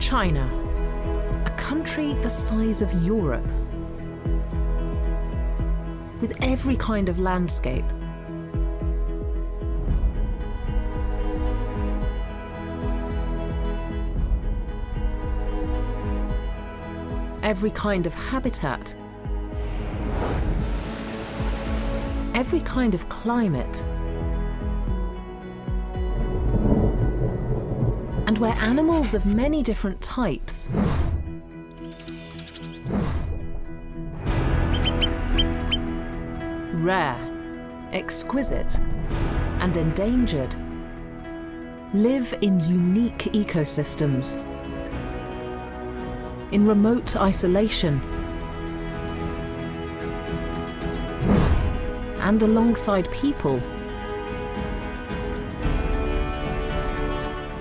China, a country the size of Europe, with every kind of landscape. Every kind of habitat, every kind of climate, and where animals of many different types rare, exquisite, and endangered live in unique ecosystems, in remote isolation, and alongside people.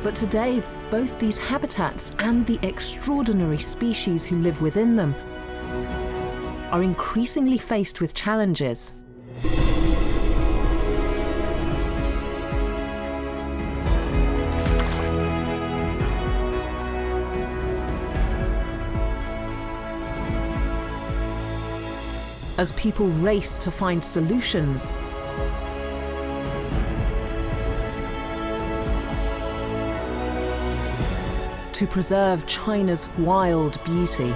But today, both these habitats and the extraordinary species who live within them are increasingly faced with challenges. As people race to find solutions, to preserve China's wild beauty.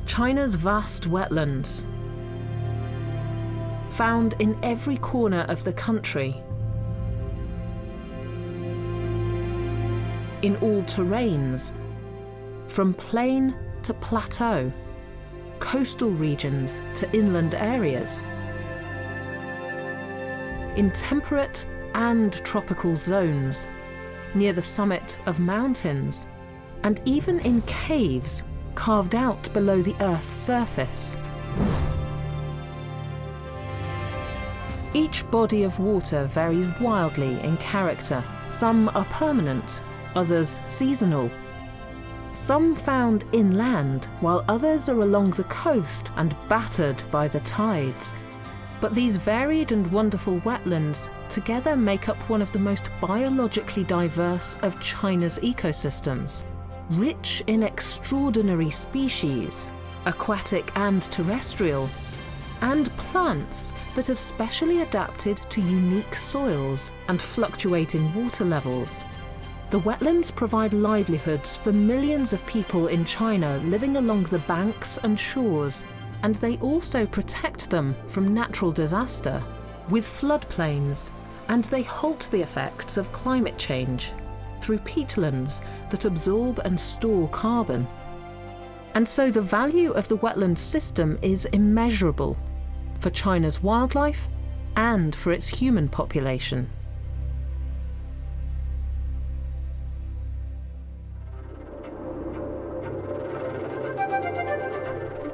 China's vast wetlands, found in every corner of the country, in all terrains, from plain to plateau, coastal regions to inland areas, in temperate and tropical zones, near the summit of mountains, and even in caves carved out below the Earth's surface. Each body of water varies wildly in character. Some are permanent, others seasonal. Some found inland, while others are along the coast and battered by the tides. But these varied and wonderful wetlands together make up one of the most biologically diverse of China's ecosystems. Rich in extraordinary species, aquatic and terrestrial, and plants that have specially adapted to unique soils and fluctuating water levels. The wetlands provide livelihoods for millions of people in China living along the banks and shores, and they also protect them from natural disaster with floodplains, and they halt the effects of climate change through peatlands that absorb and store carbon. And so the value of the wetland system is immeasurable for China's wildlife and for its human population.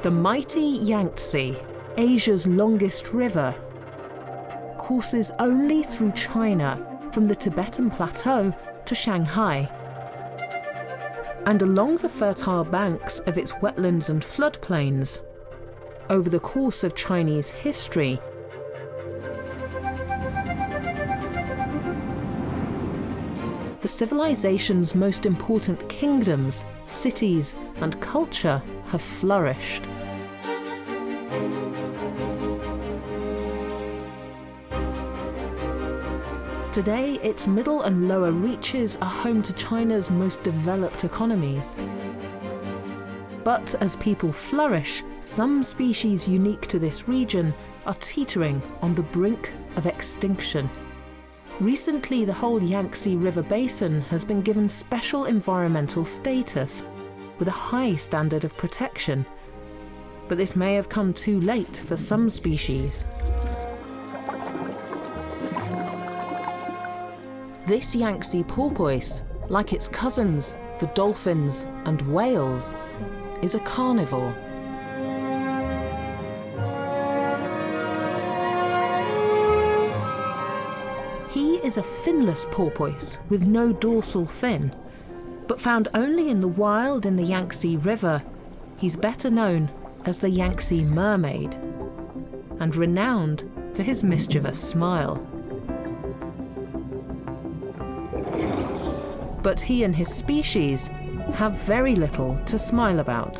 The mighty Yangtze, Asia's longest river, courses only through China from the Tibetan Plateau to Shanghai. And along the fertile banks of its wetlands and floodplains, over the course of Chinese history, the civilization's most important kingdoms, cities, and culture have flourished. Today, its middle and lower reaches are home to China's most developed economies. But as people flourish, some species unique to this region are teetering on the brink of extinction. Recently, the whole Yangtze River basin has been given special environmental status, with a high standard of protection. But this may have come too late for some species. This Yangtze porpoise, like its cousins, the dolphins and whales, is a carnivore. He is a finless porpoise with no dorsal fin, but found only in the wild in the Yangtze River. He's better known as the Yangtze mermaid, and renowned for his mischievous smile. But he and his species have very little to smile about.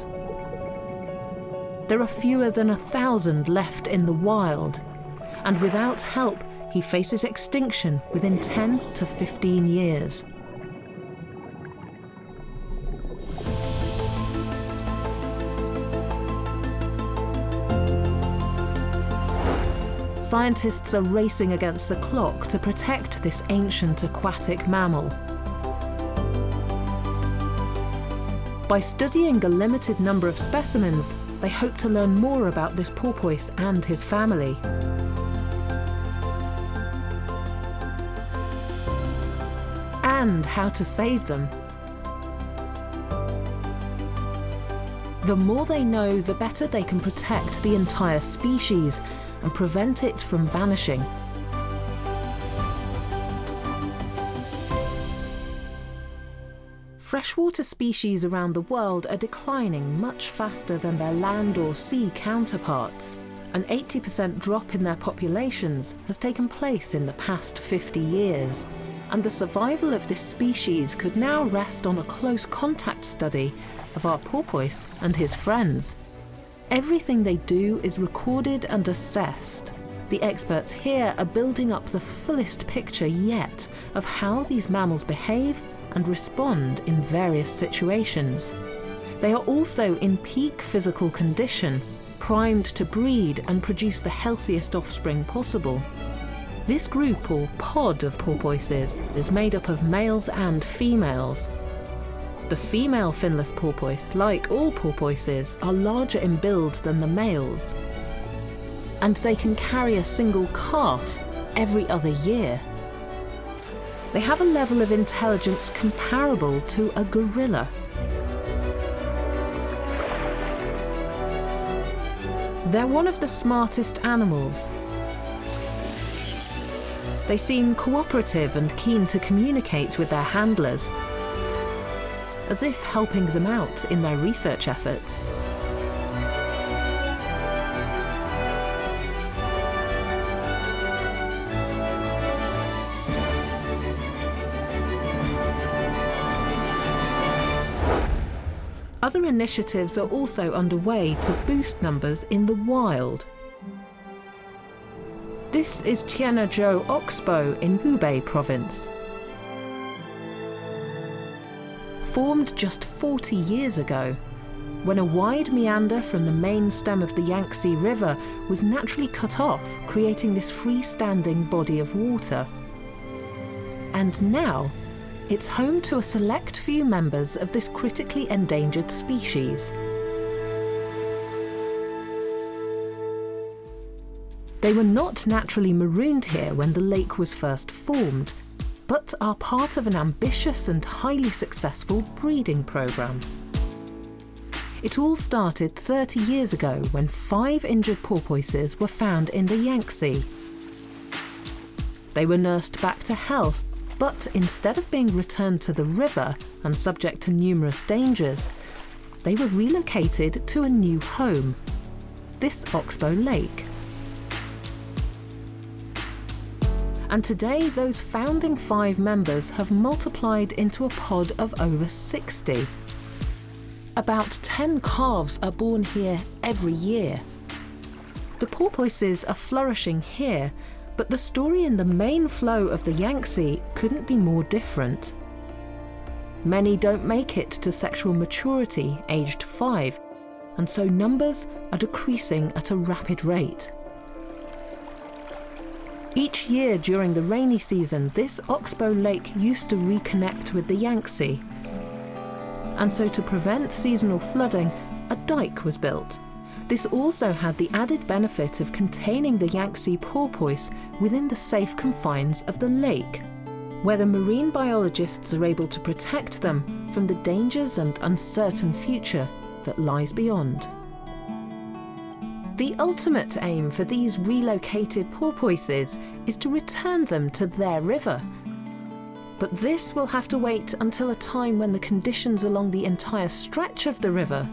There are fewer than 1,000 left in the wild, and without help, he faces extinction within 10 to 15 years. Scientists are racing against the clock to protect this ancient aquatic mammal. By studying a limited number of specimens, they hope to learn more about this porpoise and his family. And how to save them. The more they know, the better they can protect the entire species and prevent it from vanishing. Freshwater species around the world are declining much faster than their land or sea counterparts. An 80% drop in their populations has taken place in the past 50 years, and the survival of this species could now rest on a close contact study of our porpoise and his friends. Everything they do is recorded and assessed. The experts here are building up the fullest picture yet of how these mammals behave and respond in various situations. They are also in peak physical condition, primed to breed and produce the healthiest offspring possible. This group, or pod of porpoises, is made up of males and females. The female finless porpoise, like all porpoises, are larger in build than the males, and they can carry a single calf every other year. They have a level of intelligence comparable to a gorilla. They're one of the smartest animals. They seem cooperative and keen to communicate with their handlers, as if helping them out in their research efforts. Other initiatives are also underway to boost numbers in the wild. This is Tianzhou Oxbow in Hubei province. Formed just 40 years ago, when a wide meander from the main stem of the Yangtze River was naturally cut off, creating this freestanding body of water. And now, it's home to a select few members of this critically endangered species. They were not naturally marooned here when the lake was first formed, but are part of an ambitious and highly successful breeding program. It all started 30 years ago when 5 injured porpoises were found in the Yangtze. They were nursed back to health, but instead of being returned to the river and subject to numerous dangers, they were relocated to a new home, this Oxbow Lake. And today, those founding 5 members have multiplied into a pod of over 60. About 10 calves are born here every year. The porpoises are flourishing here, but the story in the main flow of the Yangtze couldn't be more different. Many don't make it to sexual maturity, aged 5, and so numbers are decreasing at a rapid rate. Each year during the rainy season, this Oxbow Lake used to reconnect with the Yangtze. And so to prevent seasonal flooding, a dike was built. This also had the added benefit of containing the Yangtze porpoise within the safe confines of the lake, where the marine biologists are able to protect them from the dangers and uncertain future that lies beyond. The ultimate aim for these relocated porpoises is to return them to their river. But this will have to wait until a time when the conditions along the entire stretch of the river,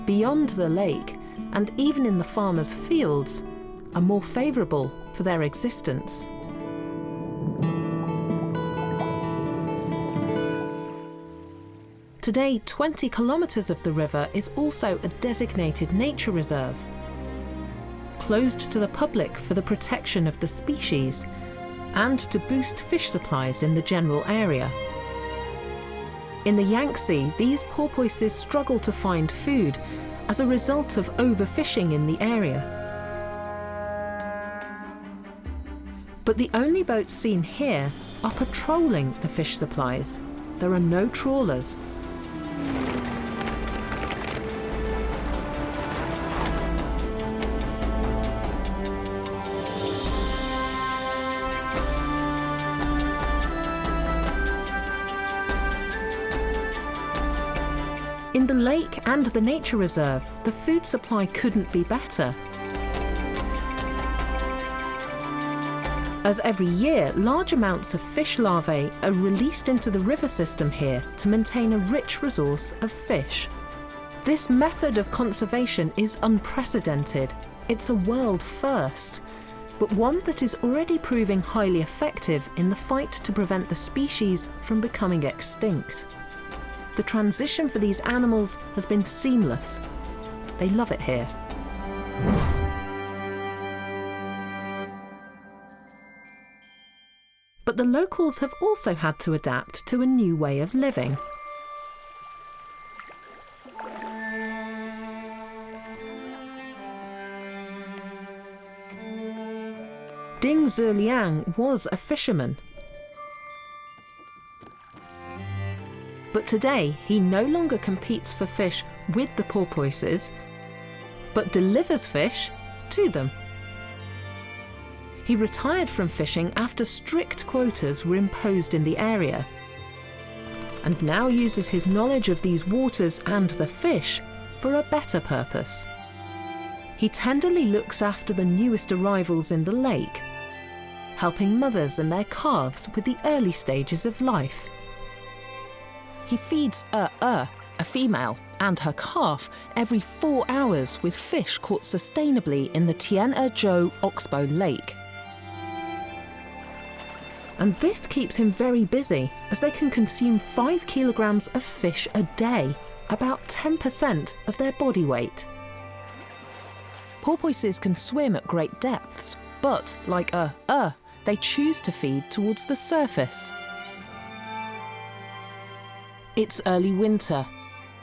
beyond the lake, and even in the farmers' fields, are more favourable for their existence. Today, 20 kilometres of the river is also a designated nature reserve, closed to the public for the protection of the species and to boost fish supplies in the general area. In the Yangtze, these porpoises struggle to find food as a result of overfishing in the area. But the only boats seen here are patrolling the fish supplies. There are no trawlers. In the lake and the nature reserve, the food supply couldn't be better. As every year, large amounts of fish larvae are released into the river system here to maintain a rich resource of fish. This method of conservation is unprecedented. It's a world first, but one that is already proving highly effective in the fight to prevent the species from becoming extinct. The transition for these animals has been seamless. They love it here. But the locals have also had to adapt to a new way of living. Ding Zhiliang was a fisherman. But today, he no longer competes for fish with the porpoises, but delivers fish to them. He retired from fishing after strict quotas were imposed in the area, and now uses his knowledge of these waters and the fish for a better purpose. He tenderly looks after the newest arrivals in the lake, helping mothers and their calves with the early stages of life. He feeds a female, and her calf every 4 hours with fish caught sustainably in the Tian'ezhou Oxbow Lake. And this keeps him very busy, as they can consume 5 kilograms of fish a day, about 10% of their body weight. Porpoises can swim at great depths, but like they choose to feed towards the surface. It's early winter.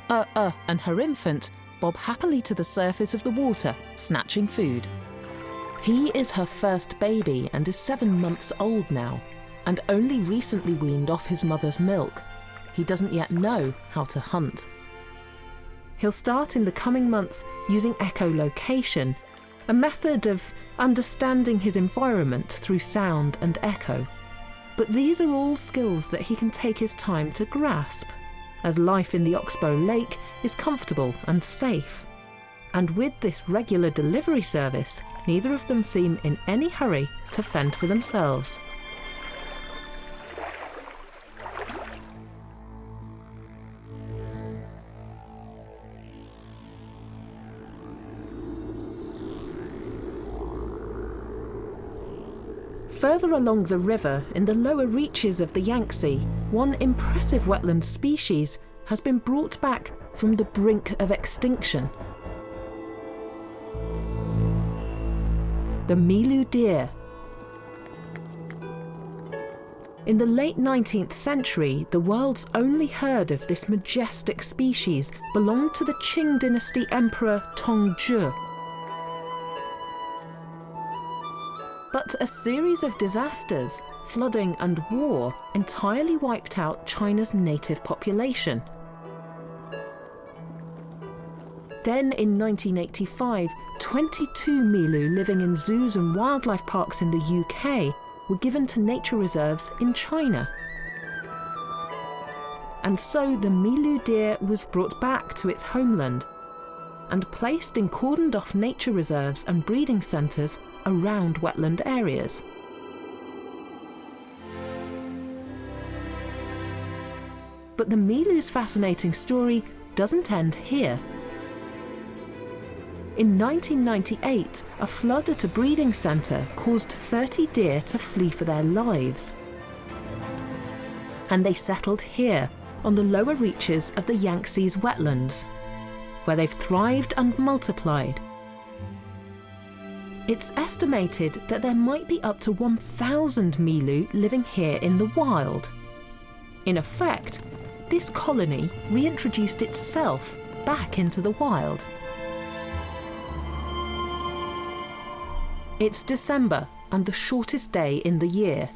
And her infant bob happily to the surface of the water, snatching food. He is her first baby and is 7 months old now, and only recently weaned off his mother's milk. He doesn't yet know how to hunt. He'll start in the coming months using echolocation, a method of understanding his environment through sound and echo. But these are all skills that he can take his time to grasp, as life in the Oxbow Lake is comfortable and safe. And with this regular delivery service, neither of them seem in any hurry to fend for themselves. Further along the river, in the lower reaches of the Yangtze, one impressive wetland species has been brought back from the brink of extinction. The Milu deer. In the late 19th century, the world's only herd of this majestic species belonged to the Qing dynasty emperor Tongzhi. But a series of disasters, flooding and war entirely wiped out China's native population. Then in 1985, 22 Milu living in zoos and wildlife parks in the UK were given to nature reserves in China. And so the Milu deer was brought back to its homeland, and placed in cordoned-off nature reserves and breeding centres around wetland areas. But the Milu's fascinating story doesn't end here. In 1998, a flood at a breeding centre caused 30 deer to flee for their lives. And they settled here, on the lower reaches of the Yangtze's wetlands, where they've thrived and multiplied. It's estimated that there might be up to 1,000 Milu living here in the wild. In effect, this colony reintroduced itself back into the wild. It's December and the shortest day in the year.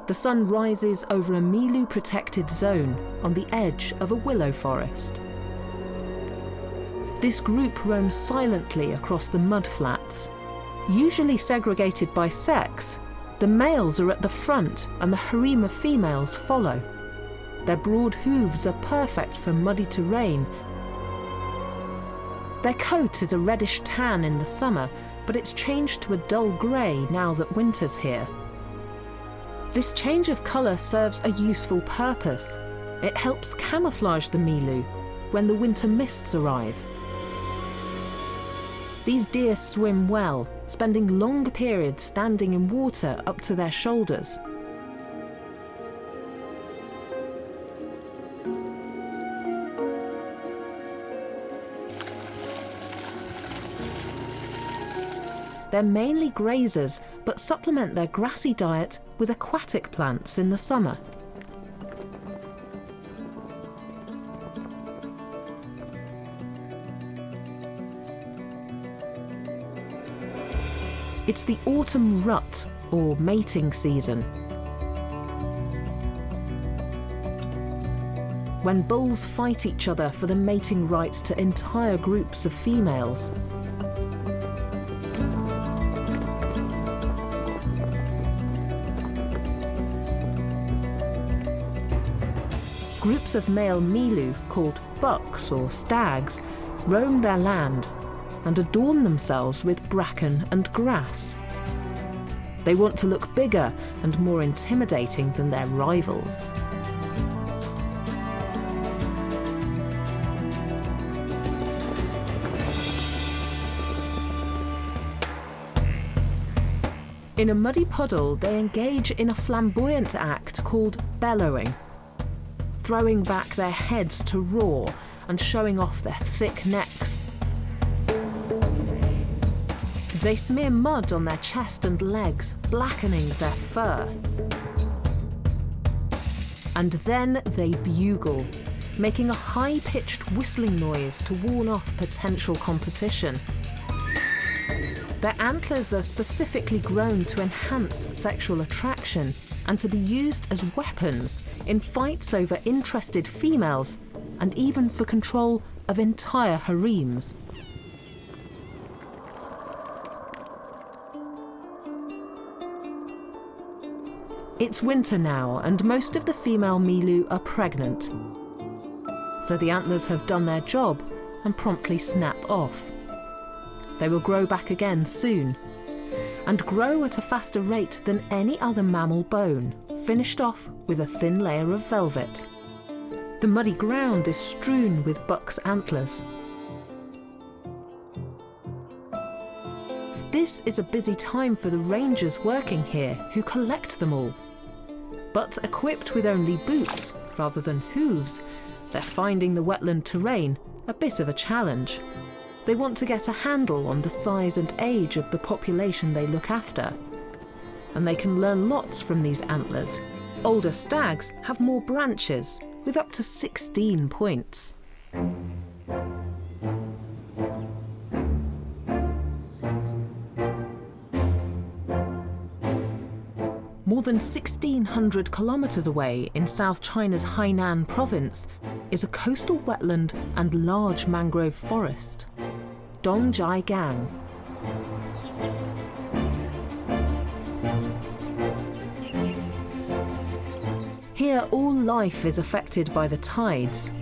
The sun rises over a Milu protected zone on the edge of a willow forest. This group roams silently across the mudflats. Usually segregated by sex, the males are at the front and the harem of females follow. Their broad hooves are perfect for muddy terrain. Their coat is a reddish tan in the summer, but it's changed to a dull grey now that winter's here. This change of colour serves a useful purpose. It helps camouflage the Milu when the winter mists arrive. These deer swim well, spending long periods standing in water up to their shoulders. They're mainly grazers, but supplement their grassy diet with aquatic plants in the summer. It's the autumn rut, or mating season, when bulls fight each other for the mating rights to entire groups of females. Groups of male Milu, called bucks or stags, roam their land and adorn themselves with bracken and grass. They want to look bigger and more intimidating than their rivals. In a muddy puddle, they engage in a flamboyant act called bellowing, throwing back their heads to roar and showing off their thick necks. They smear mud on their chest and legs, blackening their fur. And then they bugle, making a high-pitched whistling noise to warn off potential competition. Their antlers are specifically grown to enhance sexual attraction and to be used as weapons in fights over interested females and even for control of entire harems. It's winter now, and most of the female Milu are pregnant. So the antlers have done their job and promptly snap off. They will grow back again soon, and grow at a faster rate than any other mammal bone, finished off with a thin layer of velvet. The muddy ground is strewn with buck's antlers. This is a busy time for the rangers working here, who collect them all. But equipped with only boots rather than hooves, they're finding the wetland terrain a bit of a challenge. They want to get a handle on the size and age of the population they look after. And they can learn lots from these antlers. Older stags have more branches, with up to 16 points. More than 1,600 kilometers away in South China's Hainan province is a coastal wetland and large mangrove forest, Dongjaigang. Here all life is affected by the tides.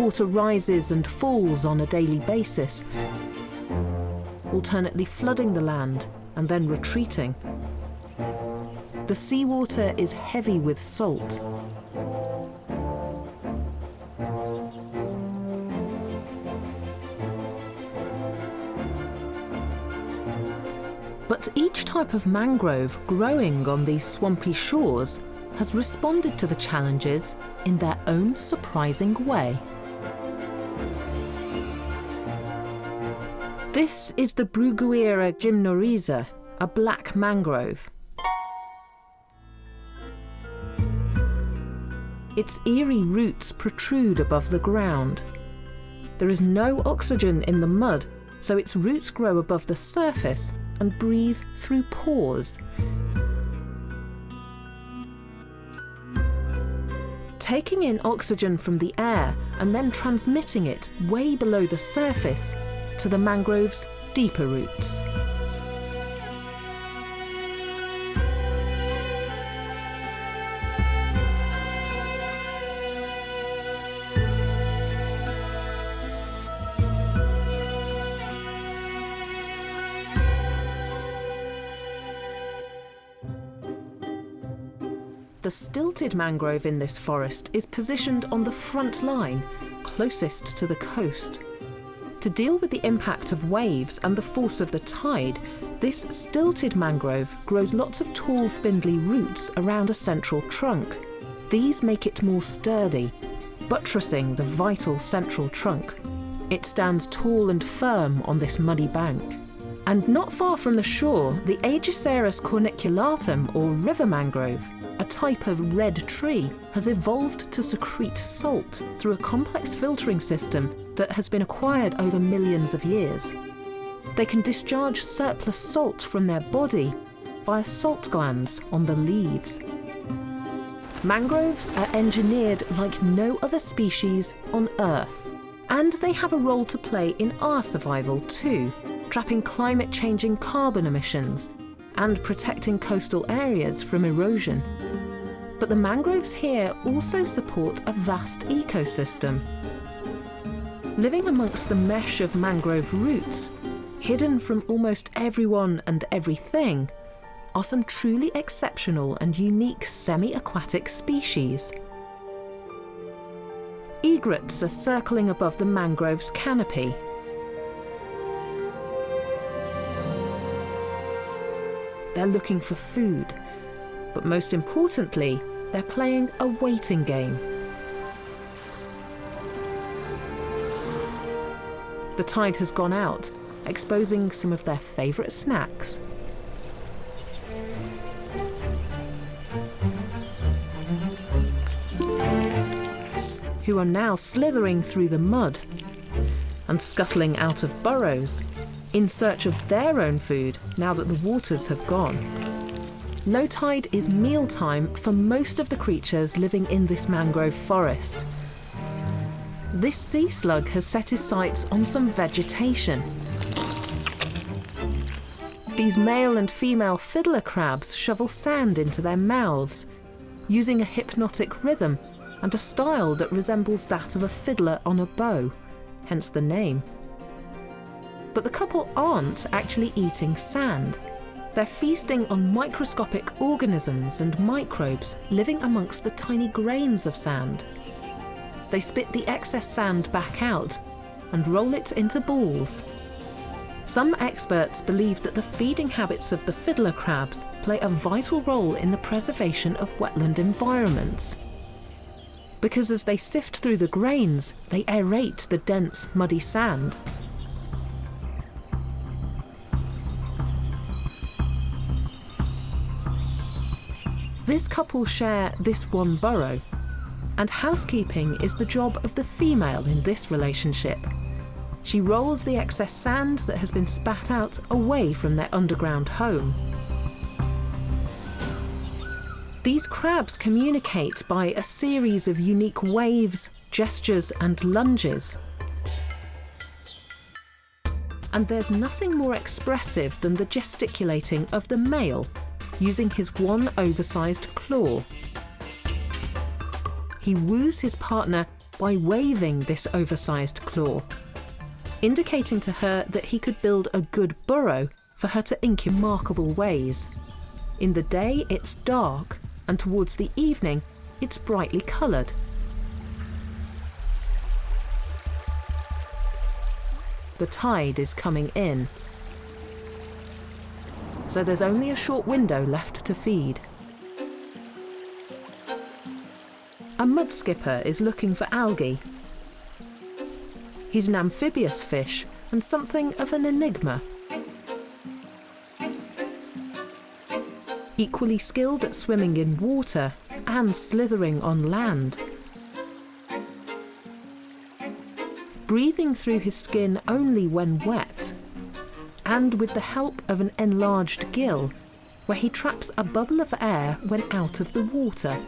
water rises and falls on a daily basis, alternately flooding the land and then retreating. The seawater is heavy with salt. But each type of mangrove growing on these swampy shores has responded to the challenges in their own surprising way. This is the Bruguiera gymnorrhiza, a black mangrove. Its eerie roots protrude above the ground. There is no oxygen in the mud, so its roots grow above the surface and breathe through pores. Taking in oxygen from the air and then transmitting it way below the surface to the mangrove's deeper roots. The stilted mangrove in this forest is positioned on the front line, closest to the coast. To deal with the impact of waves and the force of the tide, this stilted mangrove grows lots of tall, spindly roots around a central trunk. These make it more sturdy, buttressing the vital central trunk. It stands tall and firm on this muddy bank. And not far from the shore, the Aegisaurus corniculatum, or river mangrove, a type of red tree, has evolved to secrete salt through a complex filtering system that has been acquired over millions of years. They can discharge surplus salt from their body via salt glands on the leaves. Mangroves are engineered like no other species on Earth, and they have a role to play in our survival too, trapping climate-changing carbon emissions and protecting coastal areas from erosion. But the mangroves here also support a vast ecosystem. Living amongst the mesh of mangrove roots, hidden from almost everyone and everything, are some truly exceptional and unique semi-aquatic species. Egrets are circling above the mangrove's canopy. They're looking for food, but most importantly, they're playing a waiting game. The tide has gone out, exposing some of their favourite snacks. Who are now slithering through the mud and scuttling out of burrows in search of their own food now that the waters have gone. Low tide is mealtime for most of the creatures living in this mangrove forest. This sea slug has set his sights on some vegetation. These male and female fiddler crabs shovel sand into their mouths, using a hypnotic rhythm and a style that resembles that of a fiddler on a bow, hence the name. But the couple aren't actually eating sand. They're feasting on microscopic organisms and microbes living amongst the tiny grains of sand. They spit the excess sand back out and roll it into balls. Some experts believe that the feeding habits of the fiddler crabs play a vital role in the preservation of wetland environments. Because as they sift through the grains, they aerate the dense, muddy sand. This couple share this one burrow, and housekeeping is the job of the female in this relationship. She rolls the excess sand that has been spat out away from their underground home. These crabs communicate by a series of unique waves, gestures, and lunges. And there's nothing more expressive than the gesticulating of the male, using his one oversized claw. He woos his partner by waving this oversized claw, indicating to her that he could build a good burrow for her to ink in remarkable ways. In the day it's dark, and towards the evening it's brightly coloured. The tide is coming in, so there's only a short window left to feed. A mudskipper is looking for algae. He's an amphibious fish and something of an enigma. Equally skilled at swimming in water and slithering on land. Breathing through his skin only when wet, and with the help of an enlarged gill, where he traps a bubble of air when out of the water.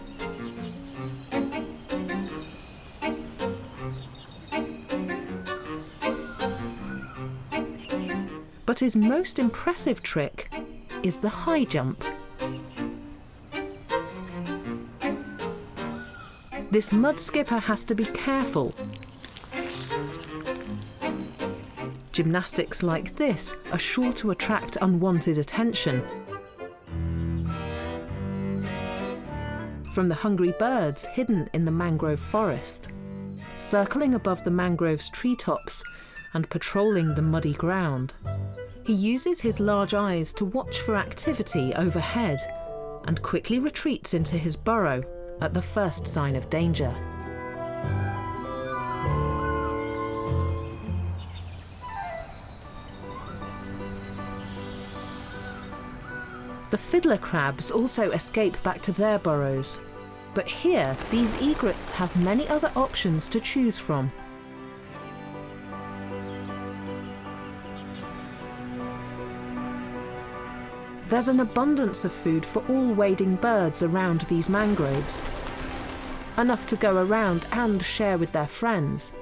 But his most impressive trick is the high jump. This mudskipper has to be careful. Gymnastics like this are sure to attract unwanted attention. From the hungry birds hidden in the mangrove forest, circling above the mangrove's treetops and patrolling the muddy ground. He uses his large eyes to watch for activity overhead and quickly retreats into his burrow at the first sign of danger. The fiddler crabs also escape back to their burrows, but here these egrets have many other options to choose from. There's an abundance of food for all wading birds around these mangroves, enough to go around and share with their friends.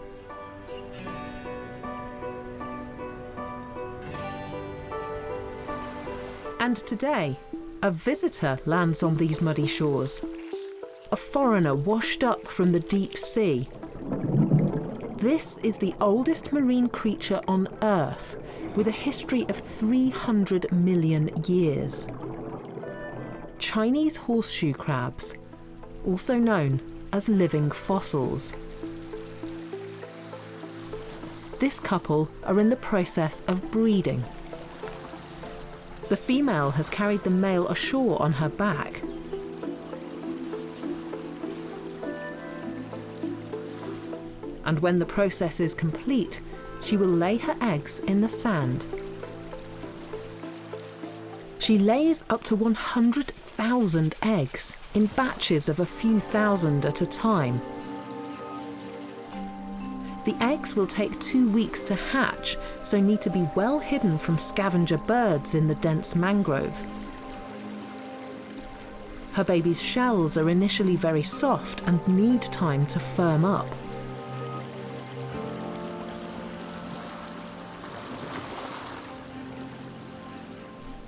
And today, a visitor lands on these muddy shores, a foreigner washed up from the deep sea. This is the oldest marine creature on Earth, with a history of 300 million years. Chinese horseshoe crabs, also known as living fossils. This couple are in the process of breeding. The female has carried the male ashore on her back. And when the process is complete, she will lay her eggs in the sand. She lays up to 100,000 eggs in batches of a few thousand at a time. The eggs will take 2 weeks to hatch, so need to be well hidden from scavenger birds in the dense mangrove. Her baby's shells are initially very soft and need time to firm up.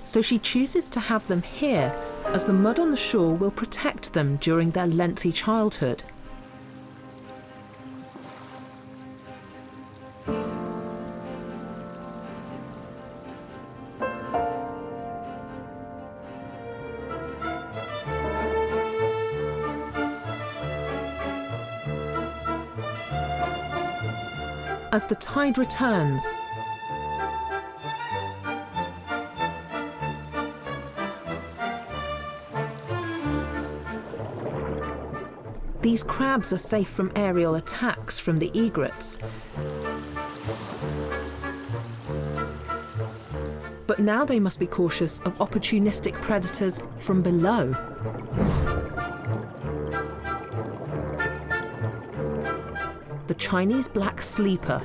So she chooses to have them here, as the mud on the shore will protect them during their lengthy childhood. As the tide returns, these crabs are safe from aerial attacks from the egrets. But now they must be cautious of opportunistic predators from below. The Chinese black sleeper.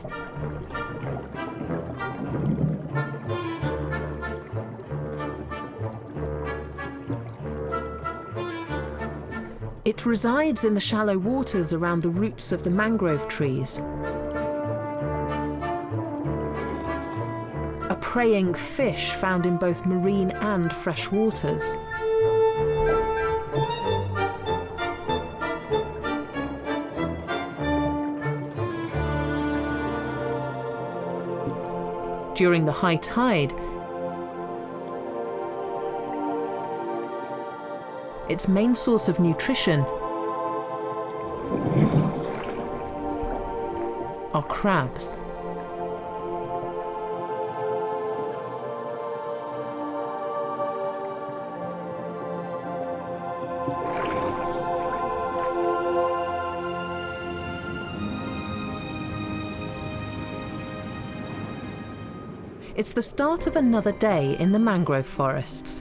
It resides in the shallow waters around the roots of the mangrove trees. A preying fish found in both marine and fresh waters. During the high tide, its main source of nutrition are crabs. It's the start of another day in the mangrove forests.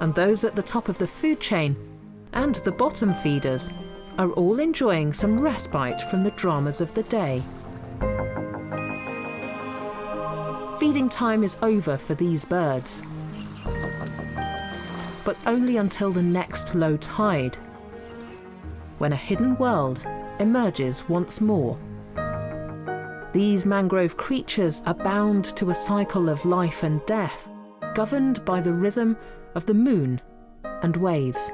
And those at the top of the food chain and the bottom feeders are all enjoying some respite from the dramas of the day. Feeding time is over for these birds, but only until the next low tide, when a hidden world emerges once more. These mangrove creatures are bound to a cycle of life and death, governed by the rhythm of the moon and waves.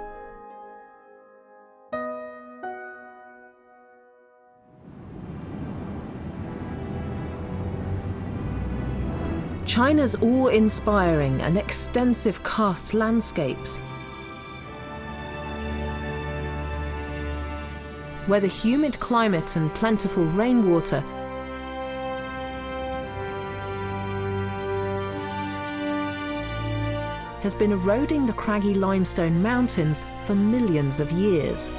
China's awe-inspiring and extensive karst landscapes, where the humid climate and plentiful rainwater has been eroding the craggy limestone mountains for millions of years.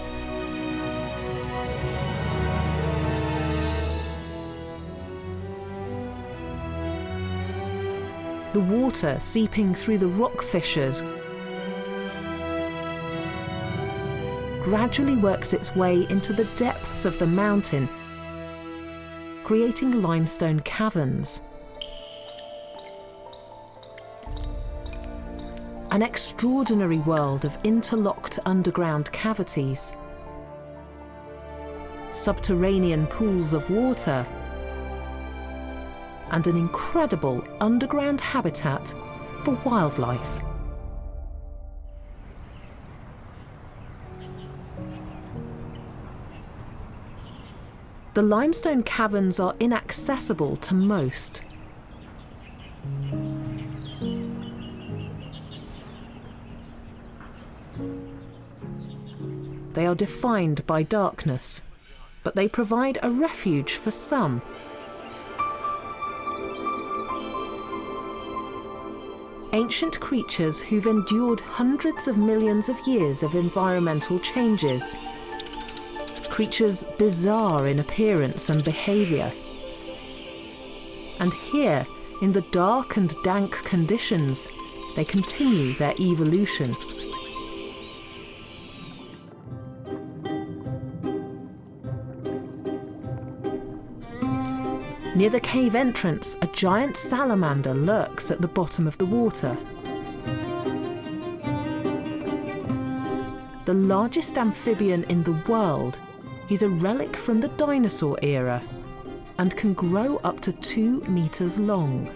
The water seeping through the rock fissures gradually works its way into the depths of the mountain, creating limestone caverns. An extraordinary world of interlocked underground cavities, subterranean pools of water, and an incredible underground habitat for wildlife. The limestone caverns are inaccessible to most. They are defined by darkness, but they provide a refuge for some. Ancient creatures who've endured hundreds of millions of years of environmental changes. Creatures bizarre in appearance and behaviour. And here, in the dark and dank conditions, they continue their evolution. Near the cave entrance, a giant salamander lurks at the bottom of the water. The largest amphibian in the world, he's a relic from the dinosaur era and can grow up to 2 meters long.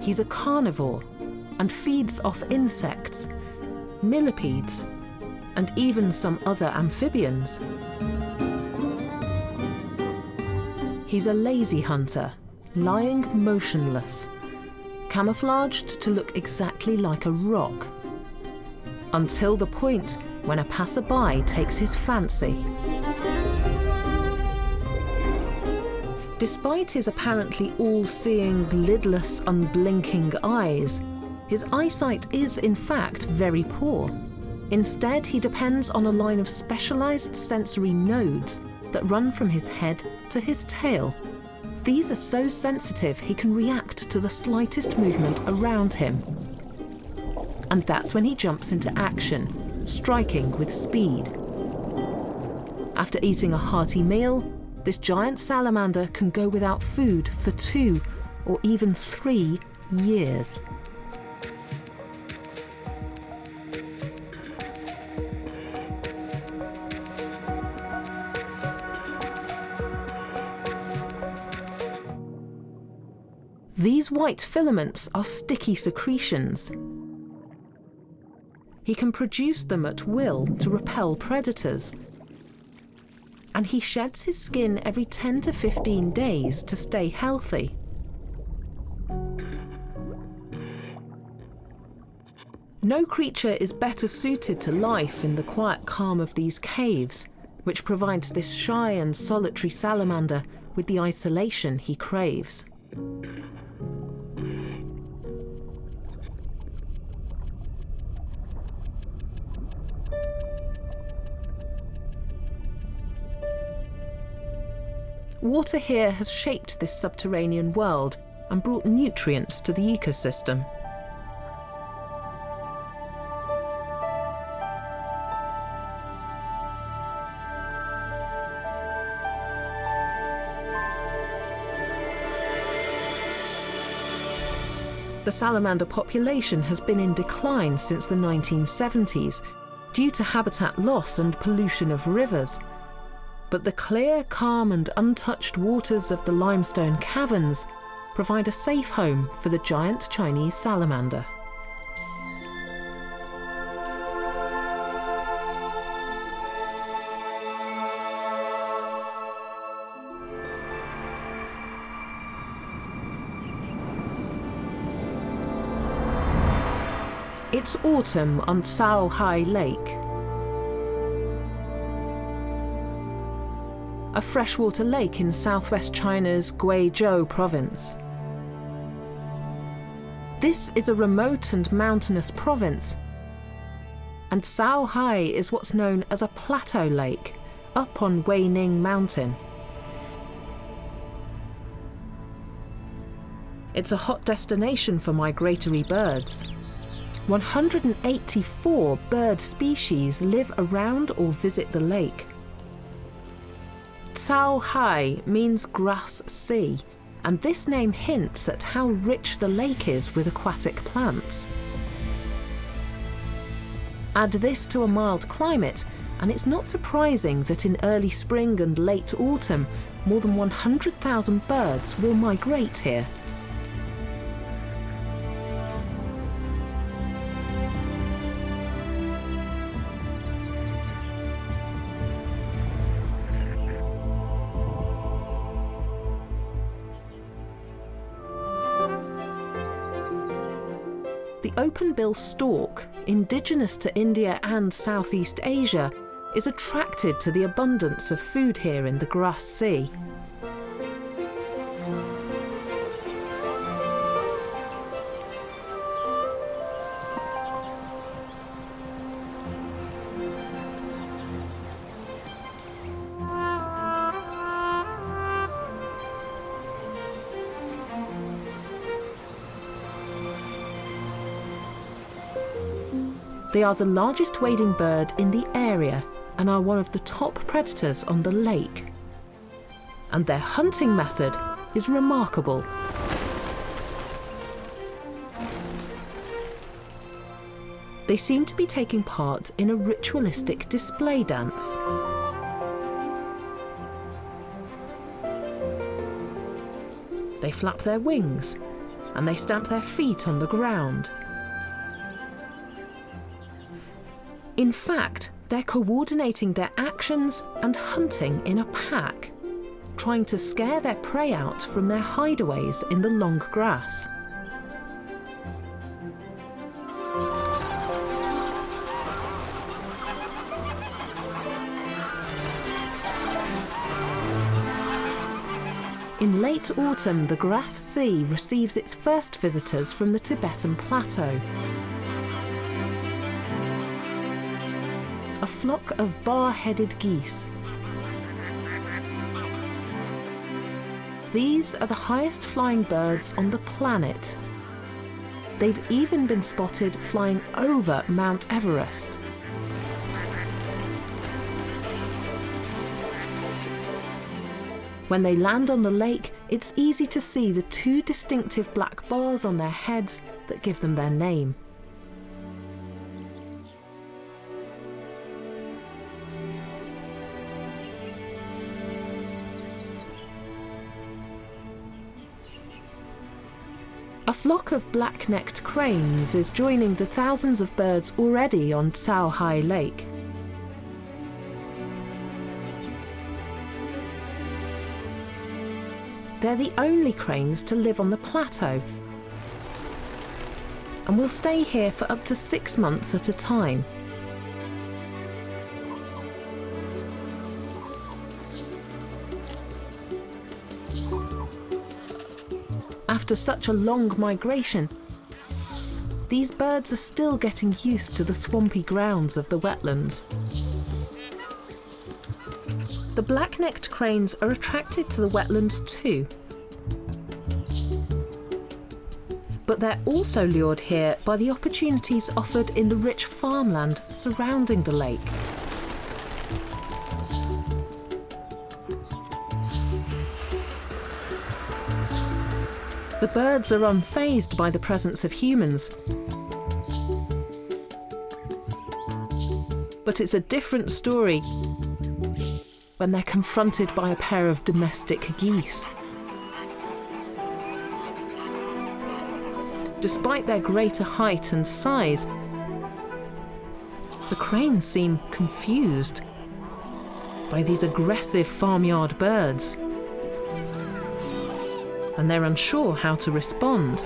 He's a carnivore and feeds off insects, millipedes, and even some other amphibians. He's a lazy hunter, lying motionless, camouflaged to look exactly like a rock, until the point when a passerby takes his fancy. Despite his apparently all-seeing, lidless, unblinking eyes, his eyesight is in fact very poor. Instead, he depends on a line of specialized sensory nodes that run from his head to his tail. These are so sensitive he can react to the slightest movement around him. And that's when he jumps into action, striking with speed. After eating a hearty meal, this giant salamander can go without food for 2 or even 3 years. These white filaments are sticky secretions. he can produce them at will to repel predators. And he sheds his skin every 10 to 15 days to stay healthy. No creature is better suited to life in the quiet calm of these caves, which provides this shy and solitary salamander with the isolation he craves. Water here has shaped this subterranean world and brought nutrients to the ecosystem. The salamander population has been in decline since the 1970s due to habitat loss and pollution of rivers. But the clear, calm and untouched waters of the limestone caverns provide a safe home for the giant Chinese salamander. It's autumn on Qinghai Lake, a freshwater lake in southwest China's Guizhou province. This is a remote and mountainous province, and Qinghai is what's known as a plateau lake, up on Weining Mountain. It's a hot destination for migratory birds. 184 bird species live around or visit the lake. Qinghai means grass sea, and this name hints at how rich the lake is with aquatic plants. Add this to a mild climate, and it's not surprising that in early spring and late autumn, more than 100,000 birds will migrate here. The Openbill stork, indigenous to India and Southeast Asia, is attracted to the abundance of food here in the grass sea. They are the largest wading bird in the area and are one of the top predators on the lake. And their hunting method is remarkable. They seem to be taking part in a ritualistic display dance. They flap their wings and they stamp their feet on the ground. In fact, they're coordinating their actions and hunting in a pack, trying to scare their prey out from their hideaways in the long grass. In late autumn, the grass sea receives its first visitors from the Tibetan Plateau. A flock of bar-headed geese. These are the highest flying birds on the planet. They've even been spotted flying over Mount Everest. When they land on the lake, it's easy to see the two distinctive black bars on their heads that give them their name. A flock of black-necked cranes is joining the thousands of birds already on Qinghai Lake. They're the only cranes to live on the plateau and will stay here for up to 6 months at a time. After such a long migration, these birds are still getting used to the swampy grounds of the wetlands. The black-necked cranes are attracted to the wetlands too. But they're also lured here by the opportunities offered in the rich farmland surrounding the lake. The birds are unfazed by the presence of humans. But it's a different story when they're confronted by a pair of domestic geese. Despite their greater height and size, the cranes seem confused by these aggressive farmyard birds, and they're unsure how to respond.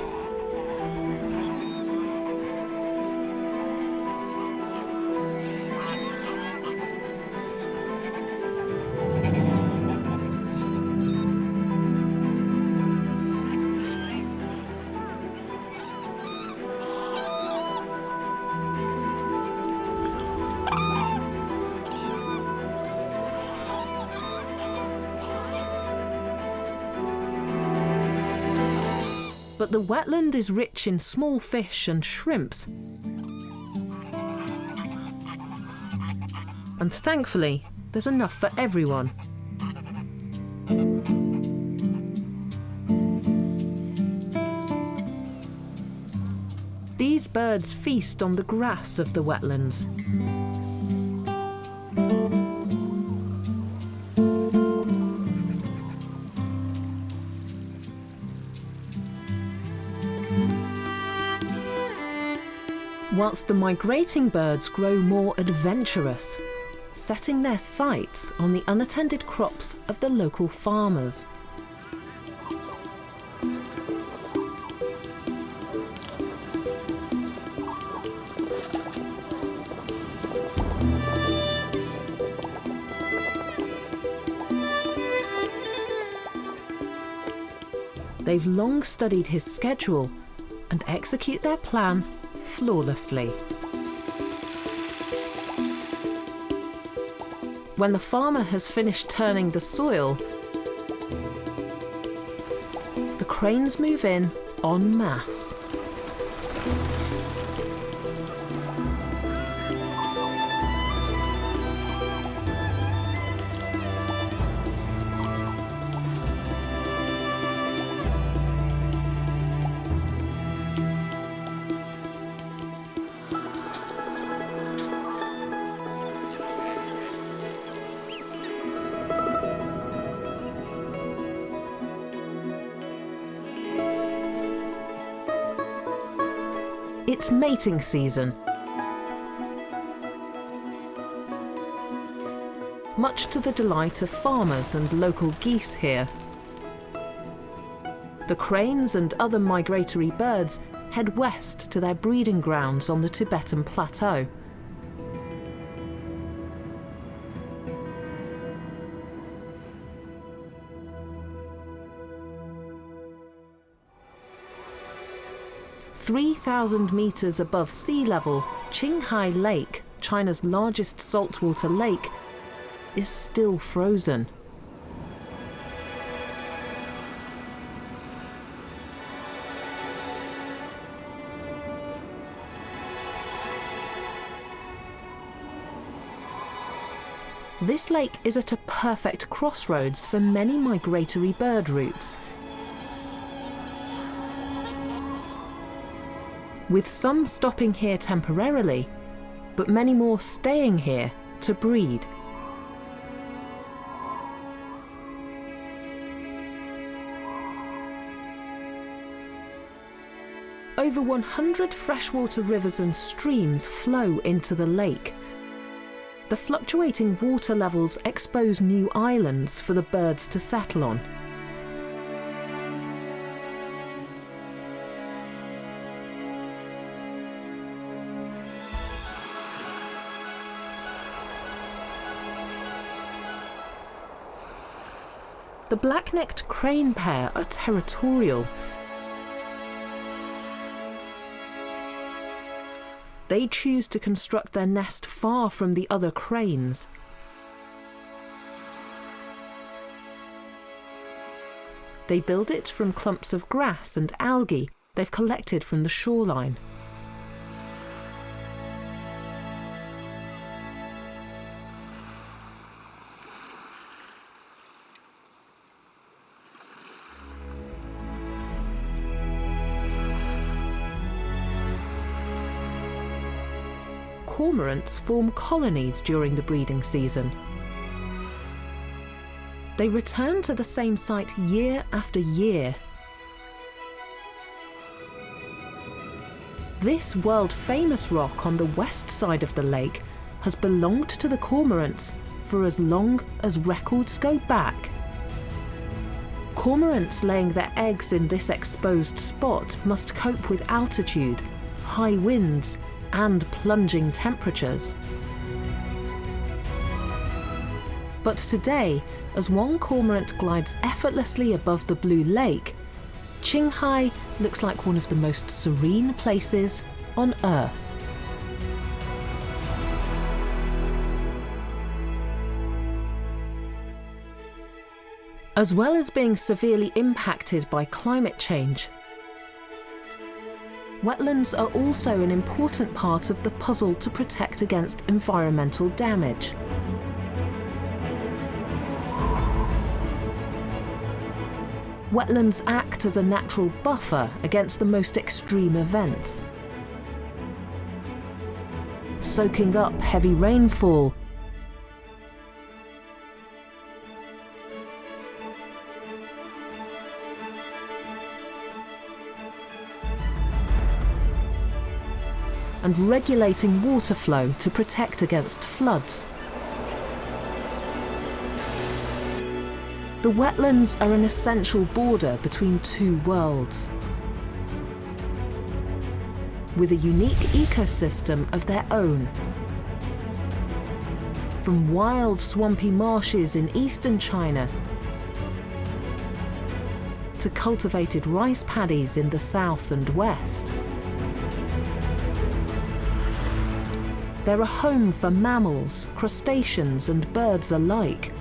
But the wetland is rich in small fish and shrimps. And thankfully, there's enough for everyone. These birds feast on the grass of the wetlands. Whilst the migrating birds grow more adventurous, setting their sights on the unattended crops of the local farmers. They've long studied his schedule and execute their plan flawlessly. When the farmer has finished turning the soil, the cranes move in en masse. It's mating season. Much to the delight of farmers and local geese here. The cranes and other migratory birds head west to their breeding grounds on the Tibetan Plateau. "3,000 meters above sea level, Qinghai Lake, China's largest saltwater lake, is still frozen. This lake is at a perfect crossroads for many migratory bird routes, with some stopping here temporarily, but many more staying here to breed. Over 100 freshwater rivers and streams flow into the lake. The fluctuating water levels expose new islands for the birds to settle on. The black-necked crane pair are territorial. They choose to construct their nest far from the other cranes. They build it from clumps of grass and algae they've collected from the shoreline. Cormorants form colonies during the breeding season. They return to the same site year after year. This world-famous rock on the west side of the lake has belonged to the cormorants for as long as records go back. Cormorants laying their eggs in this exposed spot must cope with altitude, high winds, and plunging temperatures. But today, as one cormorant glides effortlessly above the blue lake, Qinghai looks like one of the most serene places on Earth. As well as being severely impacted by climate change, wetlands are also an important part of the puzzle to protect against environmental damage. Wetlands act as a natural buffer against the most extreme events, soaking up heavy rainfall, and regulating water flow to protect against floods. The wetlands are an essential border between two worlds, with a unique ecosystem of their own. From wild swampy marshes in eastern China to cultivated rice paddies in the south and west. They're a home for mammals, crustaceans, and birds alike,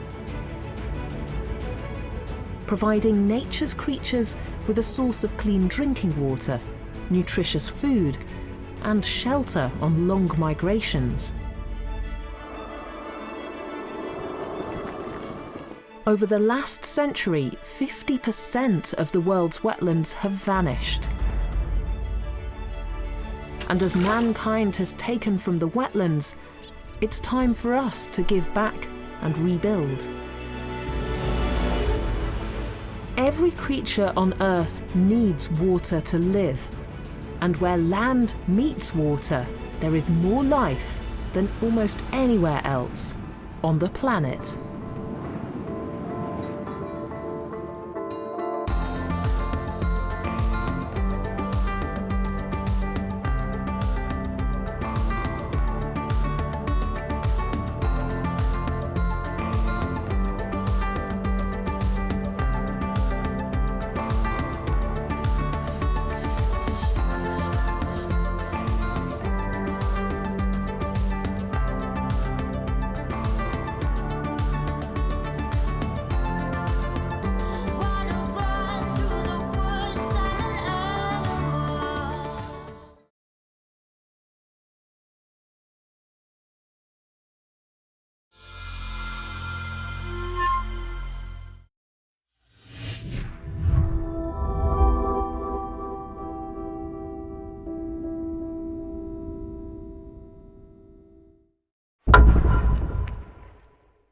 providing nature's creatures with a source of clean drinking water, nutritious food, and shelter on long migrations. Over the last century, 50% of the world's wetlands have vanished. And as mankind has taken from the wetlands, it's time for us to give back and rebuild. Every creature on Earth needs water to live, and where land meets water, there is more life than almost anywhere else on the planet.